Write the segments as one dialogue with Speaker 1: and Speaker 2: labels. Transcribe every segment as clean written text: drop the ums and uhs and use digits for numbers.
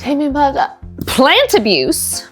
Speaker 1: Tell me about that. Plant abuse.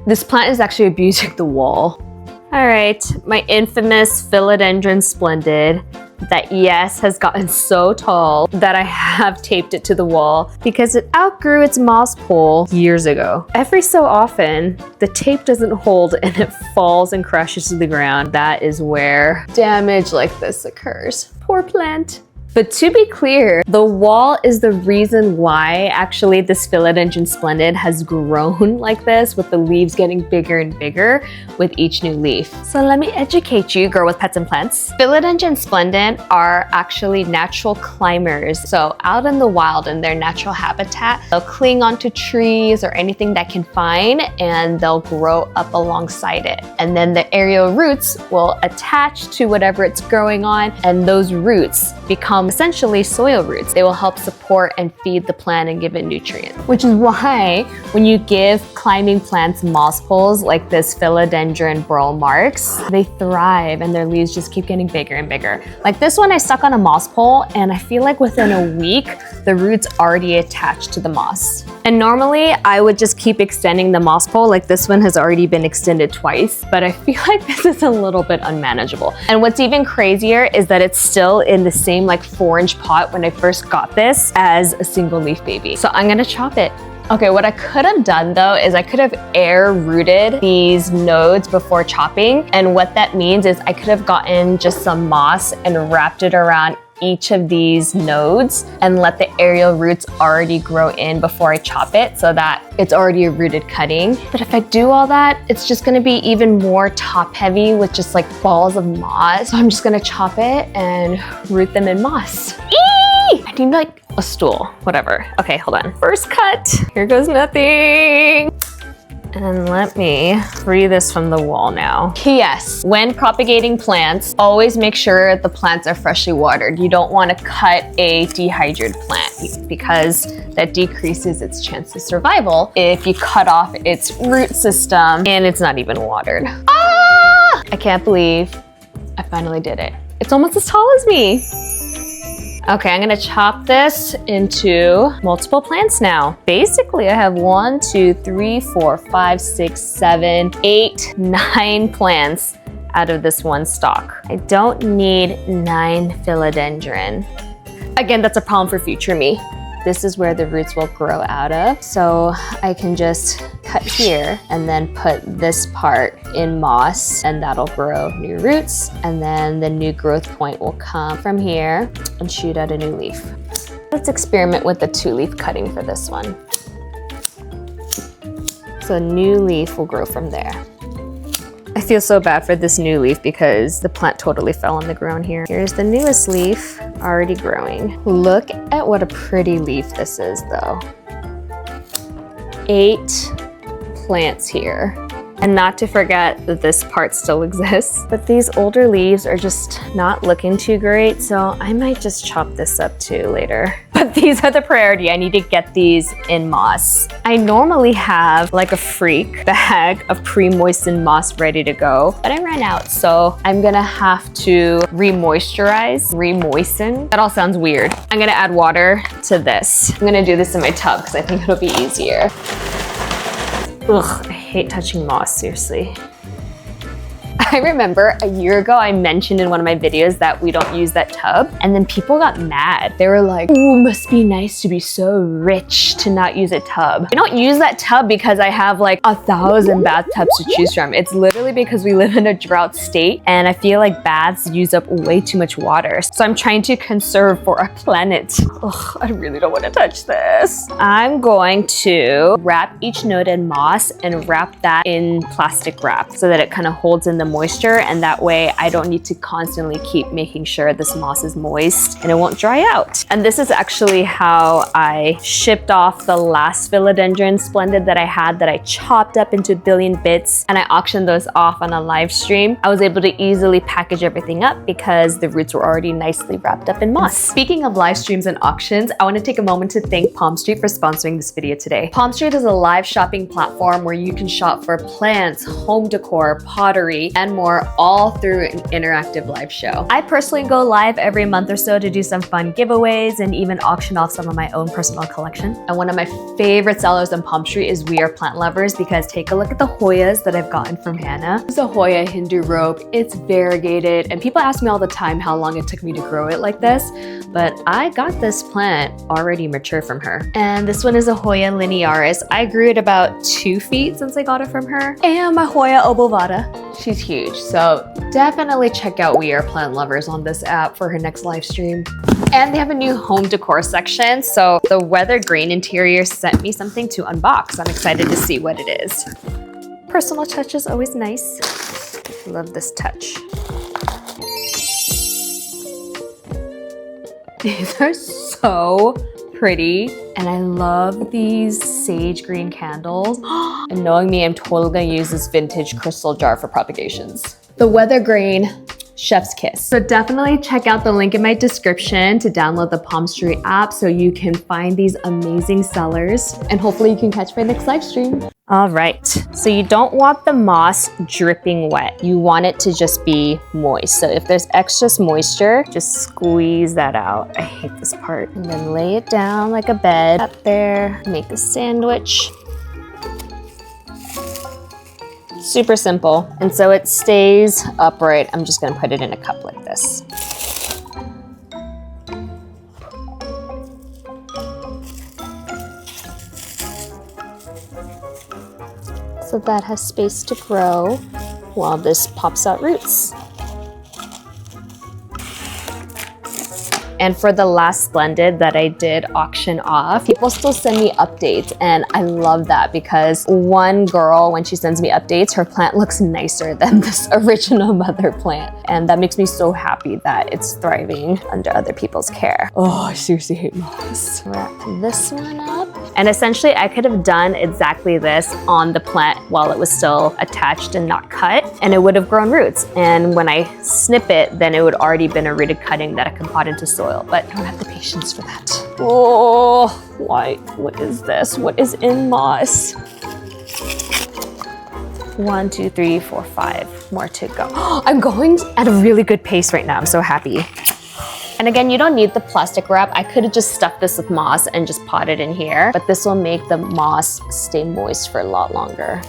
Speaker 1: This plant is actually abusing the wall. All right, my infamous Philodendron Splendid that, yes, has gotten so tall that I have taped it to the wall because it outgrew its moss pole years ago. Every so often, the tape doesn't hold and it falls and crashes to the ground. That is where damage like this occurs. Poor plant. But to be clear, the wall is the reason why actually this Philodendron Splendid has grown like this, with the leaves getting bigger and bigger with each new leaf. So let me educate you, girl with pets and plants. Philodendron Splendid are actually natural climbers. So out in the wild in their natural habitat, they'll cling onto trees or anything that can find, and they'll grow up alongside it. And then the aerial roots will attach to whatever it's growing on, and those roots become essentially soil roots. They will help support and feed the plant and give it nutrients. Which is why when you give climbing plants moss poles like this Philodendron burl marks, they thrive and their leaves just keep getting bigger and bigger. Like this one I stuck on a moss pole, and I feel like within a week, the roots already attached to the moss. And normally I would just keep extending the moss pole, like this one has already been extended twice, but I feel like this is a little bit unmanageable. And what's even crazier is that it's still in the same like 4-inch pot when I first got this as a single leaf baby. So I'm gonna chop it. Okay, what I could have done though is I could have air rooted these nodes before chopping. And what that means is I could have gotten just some moss and wrapped it around each of these nodes and let the aerial roots already grow in before I chop it, so that it's already a rooted cutting. But if I do all that, it's just gonna be even more top heavy with just like balls of moss. So I'm just gonna chop it and root them in moss. Eee! I need like a stool, whatever. Okay, hold on. First cut, here goes nothing. And let me free this from the wall now. P.S. When propagating plants, always make sure the plants are freshly watered. You don't want to cut a dehydrated plant because that decreases its chance of survival if you cut off its root system and it's not even watered. Ah! I can't believe I finally did it. It's almost as tall as me. Okay, I'm gonna chop this into multiple plants now. Basically, I have 1, 2, 3, 4, 5, 6, 7, 8, 9 plants out of this one stalk. I don't need 9 philodendron. Again, that's a problem for future me. This is where the roots will grow out of. So I can just cut here and then put this part in moss, and that'll grow new roots. And then the new growth point will come from here and shoot out a new leaf. Let's experiment with the 2-leaf cutting for this one. So a new leaf will grow from there. I feel so bad for this new leaf because the plant totally fell on the ground here. Here's the newest leaf already growing. Look at what a pretty leaf this is though. 8 plants here. And not to forget that this part still exists, but these older leaves are just not looking too great, so I might just chop this up too later. But these are the priority. I need to get these in moss. I normally have like a freak bag of pre-moistened moss ready to go, but I ran out, so I'm gonna have to re-moisten. That all sounds weird. I'm gonna add water to this. I'm gonna do this in my tub because I think it'll be easier. Ugh, I hate touching moss, seriously. I remember a year ago I mentioned in one of my videos that we don't use that tub, and then people got mad. They were like, "Ooh, must be nice to be so rich to not use a tub." I don't use that tub because I have like 1,000 bathtubs to choose from. It's literally because we live in a drought state and I feel like baths use up way too much water. So I'm trying to conserve for our planet. Ugh, I really don't want to touch this. I'm going to wrap each node in moss and wrap that in plastic wrap so that it kind of holds in the moisture, and that way I don't need to constantly keep making sure this moss is moist and it won't dry out. And this is actually how I shipped off the last Philodendron Splendid that I had, that I chopped up into a billion bits, and I auctioned those off on a live stream. I was able to easily package everything up because the roots were already nicely wrapped up in moss. Speaking of live streams and auctions, I want to take a moment to thank Palm Street for sponsoring this video today. Palm Street is a live shopping platform where you can shop for plants, home decor, pottery, and and more, all through an interactive live show. I personally go live every month or so to do some fun giveaways and even auction off some of my own personal collection. And one of my favorite sellers on Palm Street is We Are Plant Lovers, because take a look at the Hoyas that I've gotten from Hannah. It's a Hoya Hindu rope. It's variegated, and people ask me all the time how long it took me to grow it like this, but I got this plant already mature from her. And this one is a Hoya linearis. I grew it about 2 feet since I got it from her. And my Hoya obovata. She's huge, so definitely check out We Are Plant Lovers on this app for her next live stream. And they have a new home decor section, so the weather grain interior sent me something to unbox. I'm excited to see what it is. Personal touch is always nice. Love this touch. These are so pretty, and I love these sage green candles. And knowing me, I'm totally gonna use this vintage crystal jar for propagations. The weather grain Chef's Kiss. So definitely check out the link in my description to download the Palm Street app so you can find these amazing sellers, and hopefully you can catch my next live stream. All right, so you don't want the moss dripping wet. You want it to just be moist. So if there's excess moisture, just squeeze that out. I hate this part. And then lay it down like a bed up there, make a sandwich. Super simple. And so it stays upright. I'm just gonna put it in a cup like this. So that has space to grow while this pops out roots. And for the last Splendid that I did auction off, people still send me updates, and I love that because one girl, when she sends me updates, her plant looks nicer than this original mother plant. And that makes me so happy that it's thriving under other people's care. Oh, I seriously hate moss. Wrap this one up. And essentially I could have done exactly this on the plant while it was still attached and not cut, and it would have grown roots. And when I snip it, then it would already been a rooted cutting that I can pot into soil. But I don't have the patience for that. Oh, why? What is this? What is in moss? 1, 2, 3, 4, 5 more to go. I'm going at a really good pace right now. I'm so happy. And again, you don't need the plastic wrap. I could have just stuffed this with moss and just potted in here, but this will make the moss stay moist for a lot longer.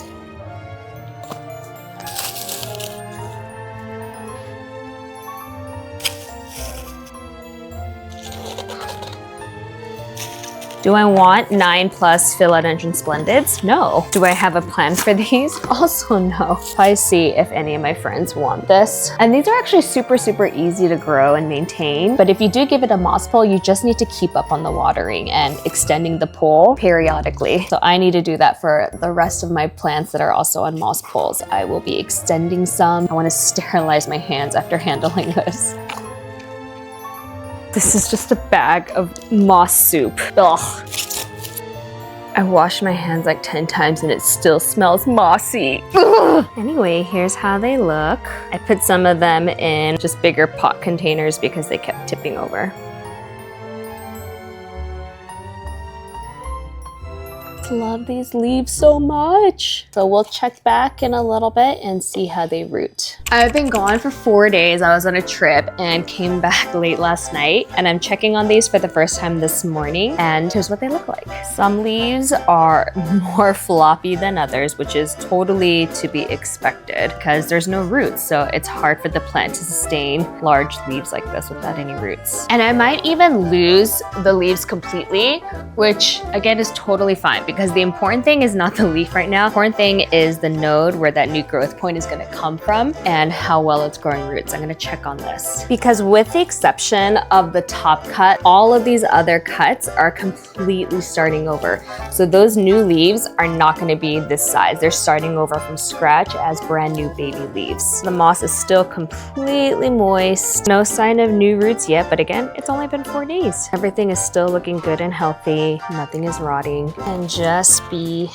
Speaker 1: Do I want 9+ Philodendron Splendids? No. Do I have a plan for these? Also no. I see if any of my friends want this. And these are actually super, super easy to grow and maintain. But if you do give it a moss pole, you just need to keep up on the watering and extending the pole periodically. So I need to do that for the rest of my plants that are also on moss poles. I will be extending some. I want to sterilize my hands after handling this. This is just a bag of moss soup. Ugh. I washed my hands like 10 times and it still smells mossy. Ugh. Anyway, here's how they look. I put some of them in just bigger pot containers because they kept tipping over. Love these leaves so much. So we'll check back in a little bit and see how they root. I've been gone for 4 days. I was on a trip and came back late last night, and I'm checking on these for the first time this morning, and here's what they look like. Some leaves are more floppy than others, which is totally to be expected because there's no roots, so it's hard for the plant to sustain large leaves like this without any roots. And I might even lose the leaves completely, which again is totally fine because the important thing is not the leaf right now. The important thing is the node where that new growth point is going to come from and how well it's growing roots. I'm going to check on this because with the exception of the top cut, all of these other cuts are completely starting over. So those new leaves are not going to be this size. They're starting over from scratch as brand new baby leaves. The moss is still completely moist. No sign of new roots yet, but again, it's only been 4 days. Everything is still looking good and healthy. Nothing is rotting. And just be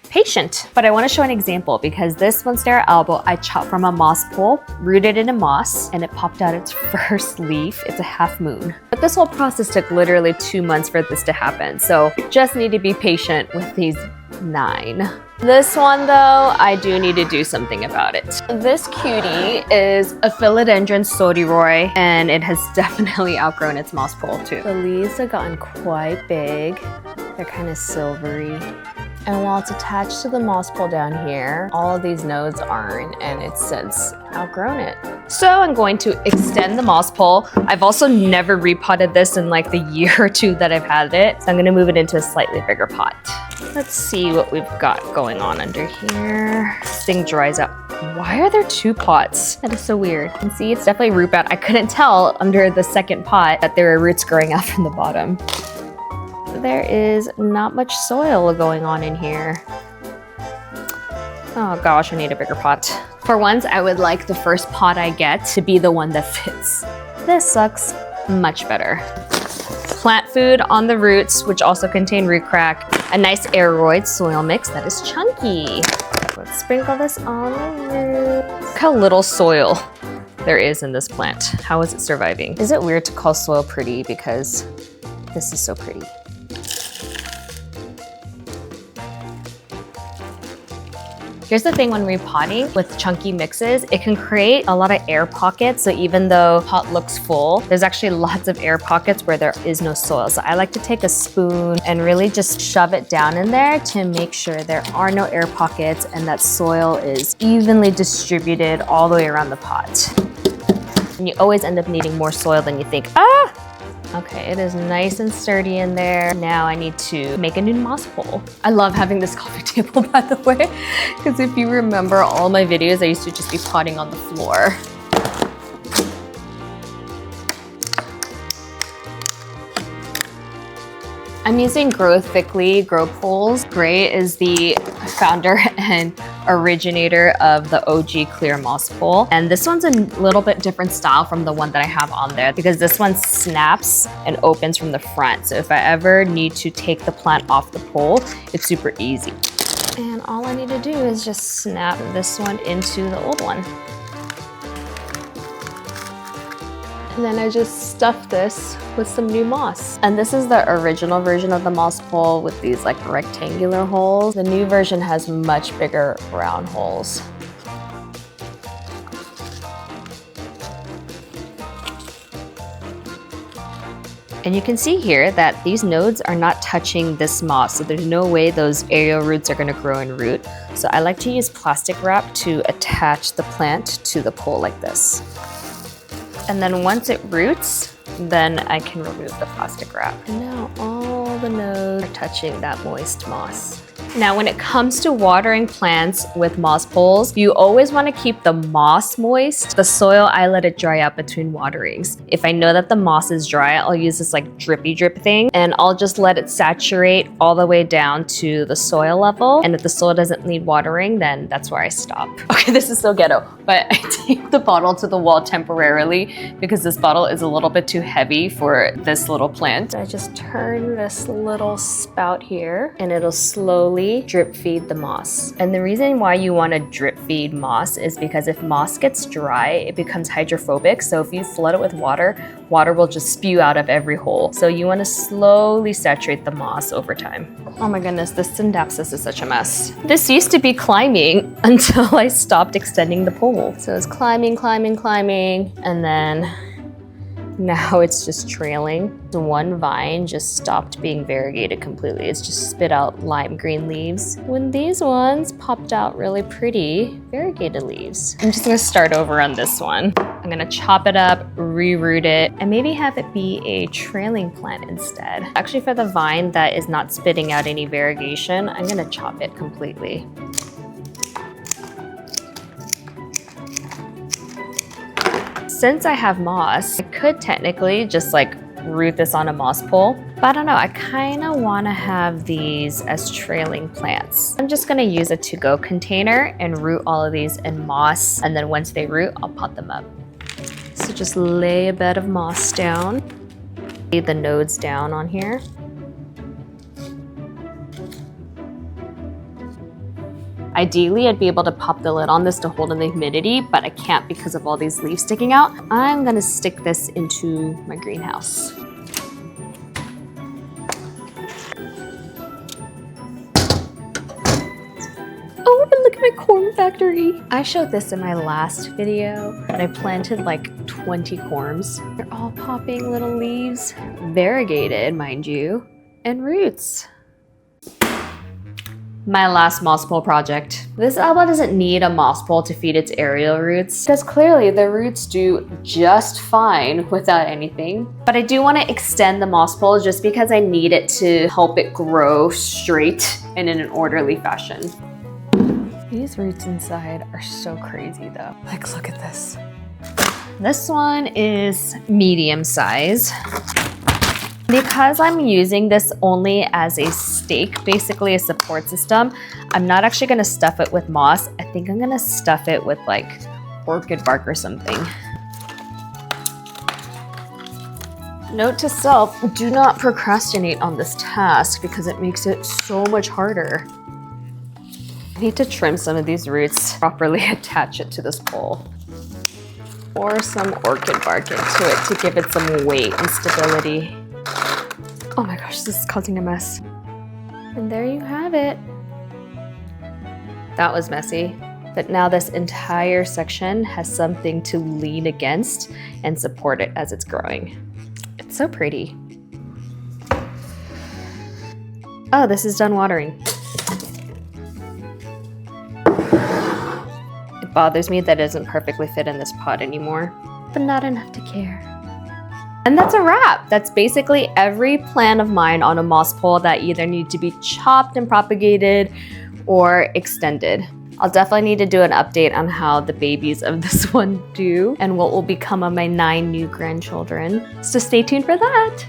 Speaker 1: patient. But I want to show an example because this Monstera Albo I chopped from a moss pole, rooted it in moss, and it popped out its first leaf. It's a half moon. But this whole process took literally 2 months for this to happen. So just need to be patient with these 9. This one though, I do need to do something about it. This cutie is a Philodendron Sodiroi, and it has definitely outgrown its moss pole too. The leaves have gotten quite big. They're kind of silvery. And while it's attached to the moss pole down here, all of these nodes aren't, and it's since outgrown it. So I'm going to extend the moss pole. I've also never repotted this in like the year or 2 that I've had it. So I'm gonna move it into a slightly bigger pot. Let's see what we've got going on under here. This thing dries up. Why are there 2 pots? That is so weird. And see, it's definitely root bound. I couldn't tell under the second pot that there were roots growing out from the bottom. There is not much soil going on in here. Oh gosh, I need a bigger pot. For once, I would like the first pot I get to be the one that fits. This looks much better. Plant food on the roots, which also contain root crack. A nice aeroid soil mix that is chunky. Let's sprinkle this on the roots. Look how little soil there is in this plant. How is it surviving? Is it weird to call soil pretty because this is so pretty? Here's the thing when repotting with chunky mixes, it can create a lot of air pockets. So even though the pot looks full, there's actually lots of air pockets where there is no soil. So I like to take a spoon and really just shove it down in there to make sure there are no air pockets and that soil is evenly distributed all the way around the pot. And you always end up needing more soil than you think. Okay, it is nice and sturdy in there. Now I need to make a new moss pole. I love having this coffee table, by the way, because if you remember all my videos, I used to just be potting on the floor. I'm using Grow Thickly grow poles. Gray is the founder and originator of the OG clear moss pole. And this one's a little bit different style from the one that I have on there because this one snaps and opens from the front. So if I ever need to take the plant off the pole, it's super easy. And all I need to do is just snap this one into the old one. And then I just stuff this with some new moss. And this is the original version of the moss pole with these like rectangular holes. The new version has much bigger round holes. And you can see here that these nodes are not touching this moss, so there's no way those aerial roots are going to grow and root. So I like to use plastic wrap to attach the plant to the pole like this. And then once it roots, then I can remove the plastic wrap. And now all the nodes are touching that moist moss. Now, when it comes to watering plants with moss poles, you always want to keep the moss moist. The soil, I let it dry out between waterings. If I know that the moss is dry, I'll use this like drippy drip thing, and I'll just let it saturate all the way down to the soil level. And if the soil doesn't need watering, then that's where I stop. Okay, this is so ghetto, but I taped the bottle to the wall temporarily because this bottle is a little bit too heavy for this little plant. I just turn this little spout here, and it'll slowly drip feed the moss. And the reason why you want to drip feed moss is because if moss gets dry, it becomes hydrophobic. So if you flood it with water, water will just spew out of every hole. So you want to slowly saturate the moss over time. Oh my goodness, this Scindapsus is such a mess. This used to be climbing until I stopped extending the pole. So it's climbing, climbing, climbing, and then now it's just trailing. The one vine just stopped being variegated completely. It's just spit out lime green leaves. When these ones popped out really pretty variegated leaves. I'm just gonna start over on this one. I'm gonna chop it up, reroot it, and maybe have it be a trailing plant instead. Actually, for the vine that is not spitting out any variegation, I'm gonna chop it completely. Since I have moss, I could technically just like root this on a moss pole, but I don't know, I kind of want to have these as trailing plants. I'm just going to use a to-go container and root all of these in moss, and then once they root, I'll pot them up. So just lay a bed of moss down, lay the nodes down on here. Ideally, I'd be able to pop the lid on this to hold in the humidity, but I can't because of all these leaves sticking out. I'm gonna stick this into my greenhouse. like my corm factory. I showed this in my last video, and I planted like 20 corms. They're all popping little leaves, variegated, mind you, and roots. My last moss pole project. This Albo doesn't need a moss pole to feed its aerial roots, because clearly the roots do just fine without anything. But I do want to extend the moss pole just because I need it to help it grow straight and in an orderly fashion. These roots inside are so crazy though. Like, look at this. This one is medium size. Because I'm using this only as a stake, basically a support system, I'm not actually gonna stuff it with moss. I think I'm gonna stuff it with like orchid bark or something. Note to self, do not procrastinate on this task because it makes it so much harder. I need to trim some of these roots, properly attach it to this pole. Pour some orchid bark into it to give it some weight and stability. Oh my gosh, this is causing a mess. And there you have it. That was messy. But now this entire section has something to lean against and support it as it's growing. It's so pretty. Oh, this is done watering. It bothers me that it doesn't perfectly fit in this pot anymore, but not enough to care. And that's a wrap. That's basically every plant of mine on a moss pole that either need to be chopped and propagated or extended. I'll definitely need to do an update on how the babies of this one do and what will become of my 9 new grandchildren. So stay tuned for that.